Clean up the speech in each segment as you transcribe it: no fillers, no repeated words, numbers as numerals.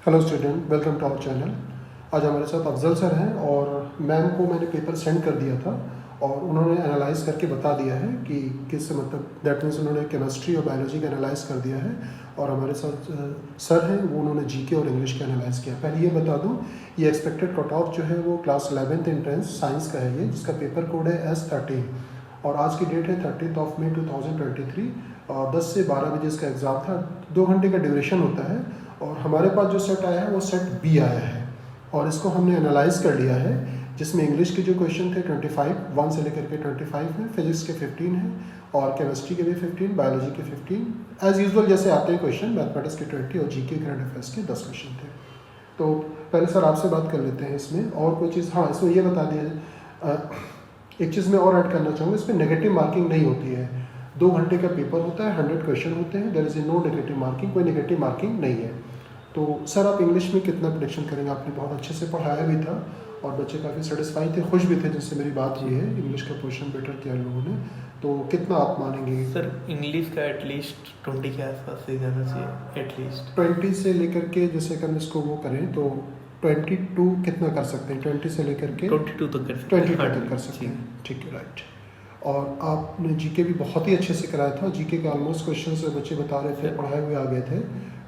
Hello student, welcome to our channel. आज हमारे साथ अफजल सर हैं और मैम को मैंने पेपर सेंड कर दिया था और उन्होंने एनालाइज करके बता दिया है कि किस मतलब दैट मीन्स उन्होंने केमिस्ट्री और बायोलॉजी का एनालाइज कर दिया है। और हमारे साथ सर हैं, वो उन्होंने जीके और इंग्लिश का एनालाइज किया। पहले ये बता दूं, ये एक्सपेक्टेड कट ऑफ जो है वो क्लास 11th एंट्रेंस साइंस का है ये, जिसका पेपर कोड है S13 और आज की डेट है 30 मई 2023 और 10 से 12 बजे इसका एग्ज़ाम था। 2 घंटे का ड्यूरेशन होता है और हमारे पास जो सेट आया है वो सेट बी आया है और इसको हमने एनालाइज कर लिया है, जिसमें इंग्लिश के जो क्वेश्चन थे 25 1 से लेकर के 25 हैं, फिजिक्स के 15 हैं और केमिस्ट्री के भी 15, बायोलॉजी के 15 एज यूजुअल जैसे आते हैं क्वेश्चन। मैथमेटिक्स के 20 और जीके करंट अफेयर्स के 10 क्वेश्चन थे। तो पहले सर आपसे बात कर लेते हैं इसमें और कोई चीज़। हाँ, इसमें ये बता दिया, एक चीज़ मैं और ऐड करना चाहूँगा, इसमें नेगेटिव मार्किंग नहीं होती है। 2 घंटे का पेपर होता है, 100 क्वेश्चन होते हैं, there is no negative marking, कोई नेगेटिव मार्किंग नहीं है। तो सर आप इंग्लिश में कितना प्रेडिक्शन करेंगे? आपने बहुत अच्छे से पढ़ाया भी था और बच्चे काफ़ी सेटिस्फाई थे, खुश भी थे जिससे मेरी बात हुई है। इंग्लिश का पोर्शन बेटर किया लोगों ने, तो कितना आप मानेंगे? सर इंग्लिश का एटलीस्ट 20 के आसपास से जाना चाहिए एटलीस्ट। 20 से लेकर के जैसे अगर इसको वो करें तो 22 कितना कर सकते हैं? 20 से लेकर के 22 तक कर सकते हैं। 22 तक कर सकते हैं, ठीक है, राइट। और आपने जीके भी बहुत ही अच्छे से कराया था। जीके के ऑलमोस्ट क्वेश्चन से बच्चे बता रहे थे पढ़ाए हुए आ गए थे,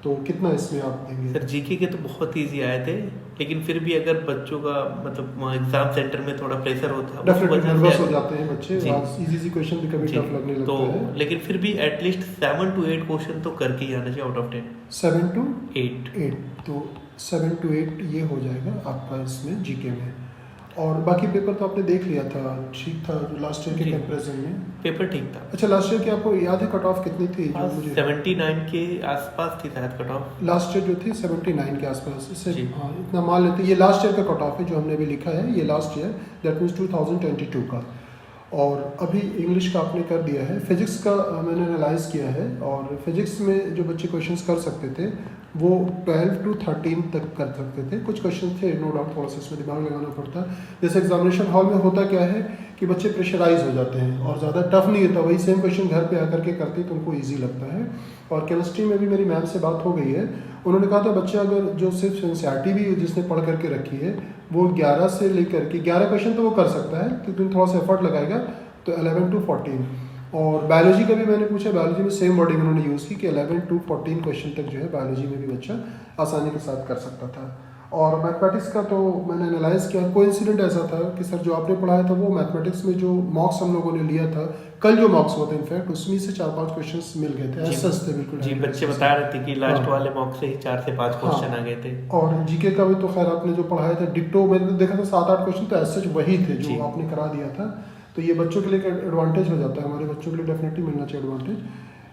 तो कितना इसमें आप देंगे? सर जीके के तो बहुत इजी आए थे, लेकिन फिर भी अगर बच्चों का मतलब एग्जाम सेंटर में थोड़ा प्रेशर होता है, डेफिनेटली नर्वस हो जाते हैं बच्चे, इजी सी क्वेश्चन भी कभी जी। टफ लगने तो लगता है। लेकिन फिर भी एटलीस्ट 7 to 8 क्वेश्चन तो करके ही आना चाहिए आउट ऑफ 10। 7 to 8 8, तो 7 to 8 ये हो जाएगा आपका इसमें जीके में। और बाकी पेपर तो आपने देख लिया था, ठीक था लास्ट ईयर के जी। कंपैरिजन में? पेपर ठीक था। अच्छा, लास्ट ईयर की आपको याद है कट ऑफ कितनी थी? जो मुझे 79 के आसपास थी शायद कट ऑफ। लास्ट ईयर जो थी 79 के आसपास, इससे जी। हाँ इतना मान लेते हैं। ये लास्ट ईयर का कट ऑफ है जो हमने अभी लिखा है, ये लास्ट ईयर दैट मीन्स 2022 का। और अभी इंग्लिश का आपने कर दिया है। फिजिक्स का मैंने एनालाइज किया है और फिजिक्स में जो बच्चे क्वेश्चंस कर सकते थे वो 12 to 13 तक कर सकते थे। कुछ क्वेश्चन थे नो डाउट, थोड़ा सा इसमें दिमाग लगाना पड़ता है। जैसे एग्जामिनेशन हॉल में होता क्या है कि बच्चे प्रेशराइज हो जाते हैं और ज़्यादा टफ नहीं होता, वही सेम क्वेश्चन घर पे आकर के करते तो उनको ईजी लगता है। और केमिस्ट्री में भी मेरी मैम से बात हो गई है, उन्होंने कहा था बच्चे अगर जो सिर्फ एनसीईआरटी भी जिसने पढ़ करके रखी है वो 11 से लेकर के 11 क्वेश्चन तो वो कर सकता है, लेकिन थोड़ा सा एफर्ट लगाएगा तो 11 to 14। और बायोलॉजी का भी मैंने पूछा, बायोलॉजी में सेम वर्डिंग उन्होंने यूज़ की कि 11 to 14 क्वेश्चन तक जो है बायोलॉजी में भी बच्चा आसानी के साथ कर सकता था। और मैथमेटिक्स का तो मैंने एनालाइज किया, कोई इंसिडेंट ऐसा था कि सर जो आपने पढ़ाया था वो मैथमेटिक्स में जो मॉक्स हम लोगों ने लिया था, कल जो मॉक्स हुआ था इनफैक्ट उसमें से 4-5 क्वेश्चंस मिल गए थे, ऐसा थे बिल्कुल। जी, बच्चे बता रहे थे कि लास्ट वाले मॉक से ही 4 से 5 क्वेश्चन आ गए थे। और जीके का भी तो खैर आपने जो पढ़ाया था डिक्टो, मैंने देखा था 7-8 क्वेश्चन तो ऐसे वही थे जो आपने करा दिया था। तो ये बच्चों के लिए एडवांटेज हो जाता है, हमारे बच्चों के लिए डेफिनेटली मिलना चाहिए एडवांटेज।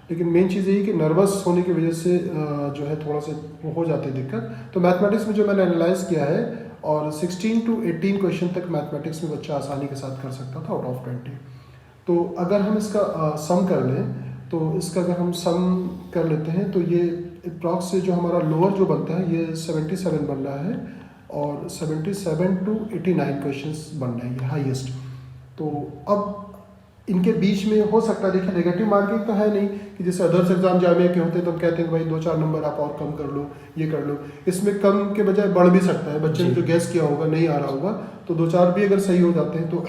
लेकिन मेन चीज़ यही कि नर्वस होने की वजह से जो है थोड़ा सा वो हो जाती है दिक्कत। तो मैथमेटिक्स में जो मैंने एनालाइज किया है और 16 to 18 क्वेश्चन तक मैथमेटिक्स में बच्चा आसानी के साथ कर सकता था आउट ऑफ 20। तो अगर हम इसका सम कर लें तो इसका अगर हम सम कर लेते हैं तो ये अप्रॉक्स से जो हमारा लोअर जो बनता है ये 77 बन रहा है और 77 to 89 क्वेश्चंस बन रहे हैं, ये हाईएस्ट। तो अब इनके बीच में हो सकता है, देखिए नेगेटिव मार्किंग तो है नहीं कि जैसे अदर्स एग्जाम जामिया के होते हैं तो हम कहते हैं भाई 2-4 नंबर आप और कम कर लो, ये कर लो। इसमें कम के बजाय बढ़ भी सकता है, बच्चे ने जो गैस किया होगा नहीं आ रहा होगा तो 2-4 भी अगर सही हो जाते हैं तो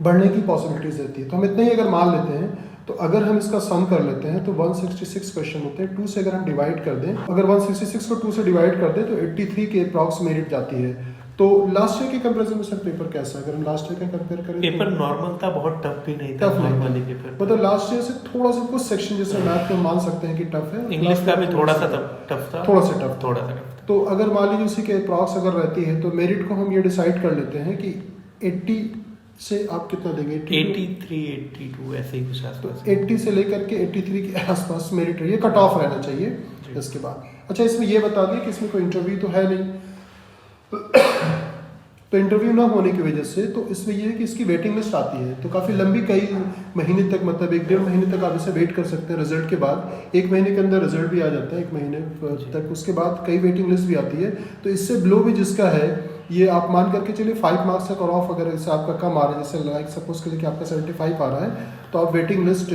बढ़ने की पॉसिबिलिटीज रहती है। तो हम इतना ही अगर मान लेते हैं तो अगर हम इसका सम कर लेते हैं तो 166 क्वेश्चन होते हैं। 2 से अगर हम डिवाइड कर दें, अगर 166 को 2 से डिवाइड कर दें तो 83 के अप्रॉक्स मेरिट जाती है। तो लास्ट ईयर के कंपैरिजन में सर पेपर कैसा है? अगर हम लास्ट ईयर का कंपेयर करें पेपर नॉर्मल था, बहुत टफ भी नहीं था। टफ नॉर्मली पेपर मतलब लास्ट ईयर से थोड़ा सा कुछ सेक्शन जैसे मैथ में मान सकते हैं कि टफ है, इंग्लिश का भी थोड़ा सा टफ था। थोड़ा सा टफ। तो अगर मान लीजिए उसी के अप्रॉक्स अगर रहती है तो मेरिट को हम ये डिसाइड कर लेते हैं कि 80 से आप कितना देंगे? 83 82 ऐसे ही कुछ आसपास। तो 80 से लेकर के 83 के आसपास मेरिट रही है, कट ऑफ रहना चाहिए इसके बाद। अच्छा, इसमें ये बता दें कि इसमें कोई इंटरव्यू तो है नहीं तो इंटरव्यू ना होने की वजह से तो इसमें ये है कि इसकी वेटिंग लिस्ट आती है तो काफ़ी लंबी, कई महीने तक, मतलब 1-1.5 महीने तक आप इसे वेट कर सकते हैं रिजल्ट के बाद। 1 महीने के अंदर रिजल्ट भी आ जाता है, 1 महीने तक, उसके बाद कई वेटिंग लिस्ट भी आती है। तो इससे बिलो भी जिसका है ये आप मान करके चलिए 5 मार्क्स का कट ऑफ अगर इससे आपका कम आ रहा है, जैसे लाइक सपोज के लिए कि आपका 75 आ रहा है तो आप वेटिंग लिस्ट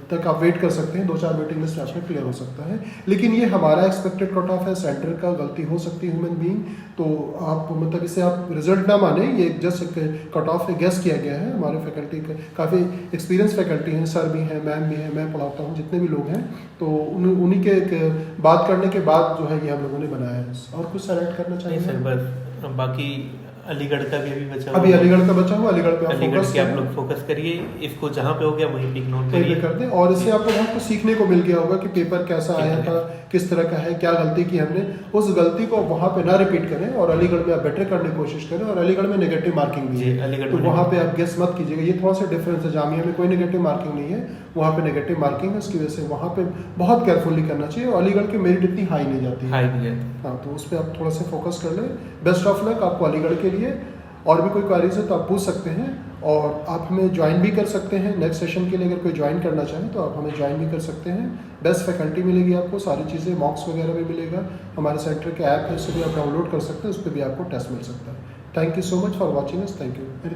तक आप वेट कर सकते हैं, 2-4 वेटिंग लिस्ट आपका क्लियर हो सकता है। लेकिन ये हमारा एक्सपेक्टेड कट ऑफ है, सेंटर का गलती हो सकती है ह्यूमन बीइंग, तो आप मतलब इसे आप रिजल्ट ना माने, ये जस्ट कट ऑफ गेस किया गया है। हमारे फैकल्टी काफ़ी एक्सपीरियंस फैकल्टी हैं, सर भी हैं, मैम भी हैं, मैं पढ़ाता हूँ, जितने भी लोग हैं, तो उन्हीं के बात करने के बाद जो है ये हम लोगों ने बनाया है। और कुछ सेलेक्ट करना नहीं चाहिए सर, बस बाकी अलीगढ़ का भी अभी बचा अभी अलीगढ़ का बचा हुआ, अलीगढ़ पे आप अलीगढ़ फोकस के आप लोग फोकस करिए, इसको जहाँ पे हो गया वहीं पे इग्नोर वहीं पे करिए। कर दें। और इससे आपको बहुत कुछ सीखने को मिल गया होगा कि पेपर कैसा आया था, किस तरह का है, क्या गलती की हमने, उस गलती को वहाँ पे ना रिपीट करें और अलीगढ़ में आप बेटर करने की कोशिश करें। और अलीगढ़ में नेगेटिव मार्किंग भी जी, है, अलीगढ़ तो में वहाँ पे आप गेस मत कीजिएगा। ये थोड़ा सा डिफरेंस है, जामिया में कोई नेगेटिव मार्किंग नहीं है, वहाँ पे नेगेटिव मार्किंग है, उसकी वजह से वहाँ पे बहुत केयरफुली करना चाहिए। और अलीगढ़ की मेरिट इतनी हाई नहीं जाती है, हाई नहीं है। हाँ, तो उस पर आप थोड़ा सा फोकस कर लें। बेस्ट ऑफ लक आपको अलीगढ़ के लिए। और भी कोई क्वारीज है तो आप पूछ सकते हैं, और आप हमें ज्वाइन भी कर सकते हैं नेक्स्ट सेशन के लिए। अगर कोई ज्वाइन करना चाहे तो आप हमें ज्वाइन भी कर सकते हैं। बेस्ट फैकल्टी मिलेगी आपको, सारी चीज़ें, मॉक्स वगैरह भी मिलेगा। हमारे सेंटर के ऐप है, उसे भी आप डाउनलोड कर सकते हैं, उस पर भी आपको टेस्ट मिल सकता है। Thank you so much for watching us, thank you.